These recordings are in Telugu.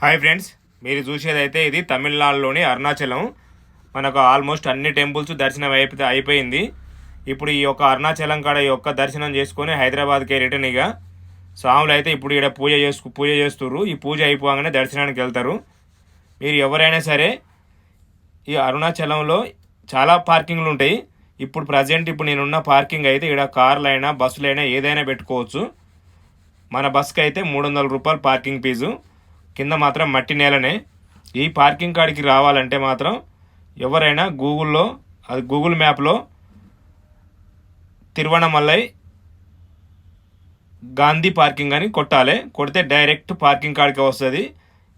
హాయ్ ఫ్రెండ్స్, మీరు చూసేదైతే ఇది తమిళనాడులోని అరుణాచలం. మనకు ఆల్మోస్ట్ అన్ని టెంపుల్స్ దర్శనం అయిపోయింది. ఇప్పుడు ఈ యొక్క అరుణాచలం కాడ ఈ యొక్క దర్శనం చేసుకొని హైదరాబాద్కి రిటర్న్. ఇక స్వాములు అయితే ఇప్పుడు ఇక్కడ పూజ చేస్తుర్రు. ఈ పూజ అయిపోగానే దర్శనానికి వెళ్తారు. మీరు ఎవరైనా సరే ఈ అరుణాచలంలో చాలా పార్కింగ్లు ఉంటాయి. ఇప్పుడు ప్రజెంట్ నేనున్న పార్కింగ్ అయితే ఇక్కడ కార్లైనా బస్సులైనా ఏదైనా పెట్టుకోవచ్చు. మన బస్కి అయితే 300 రూపాయలు పార్కింగ్ ఫీజు. కింద మాత్రం మట్టి నేలనే. ఈ పార్కింగ్ కాడికి రావాలంటే మాత్రం ఎవరైనా గూగుల్ మ్యాప్లో తిరువణమలై గాంధీ పార్కింగ్ అని కొట్టాలి. కొడితే డైరెక్ట్ పార్కింగ్ కాడికి వస్తుంది.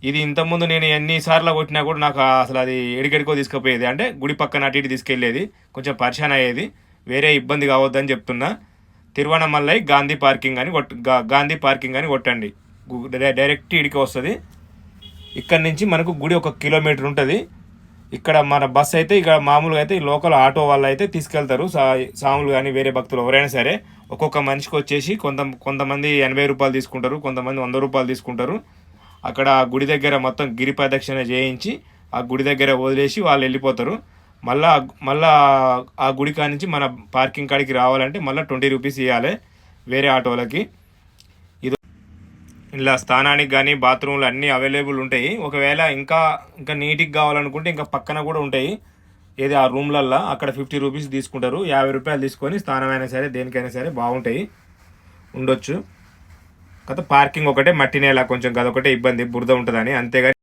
ఇది ఇంతకుముందు నేను ఎన్నిసార్లు కొట్టినా కూడా నాకు అసలు అది ఎడికెడికో తీసుకుపోయేది. అంటే గుడి పక్కన అటు ఇటు తీసుకెళ్ళేది. కొంచెం పరిశాన్ అయ్యేది. వేరే ఇబ్బంది కావద్దని చెప్తున్నా. తిరువణమలై గాంధీ పార్కింగ్ అని కొట్టండి. డైరెక్ట్ ఇడికి వస్తుంది. ఇక్కడ నుంచి మనకు గుడి 1 కిలోమీటర్ ఉంటుంది. ఇక్కడ మన బస్ అయితే ఇక్కడ మామూలుగా అయితే లోకల్ ఆటో వాళ్ళు అయితే తీసుకెళ్తారు. సాములు కానీ వేరే భక్తులు ఎవరైనా సరే ఒక్కొక్క మనిషికి వచ్చేసి కొంతమంది 80 రూపాయలు తీసుకుంటారు, కొంతమంది 100 రూపాయలు తీసుకుంటారు. అక్కడ గుడి దగ్గర మొత్తం గిరి ప్రదక్షిణ చేయించి ఆ గుడి దగ్గర వదిలేసి వాళ్ళు వెళ్ళిపోతారు. మళ్ళా ఆ గుడి కాడి నుంచి మన పార్కింగ్ కాడికి రావాలంటే మళ్ళీ 20 రూపీస్ ఇవ్వాలి వేరే ఆటోలకి. ఇలా స్థానానికి కానీ బాత్రూమ్లు అన్నీ అవైలబుల్ ఉంటాయి. ఒకవేళ ఇంకా నీట్గా కావాలనుకుంటే ఇంకా పక్కన కూడా ఉంటాయి. ఏది ఆ రూమ్లల్లో అక్కడ 50 రూపీస్ తీసుకుంటారు. 50 రూపాయలు తీసుకొని స్థానమైనా సరే దేనికైనా సరే బాగుంటాయి, ఉండొచ్చు. కాకపోతే పార్కింగ్ ఒకటే మట్టి నేల, కొంచెం అదొకటే ఇబ్బంది, బురద ఉంటుందని. అంతేగాని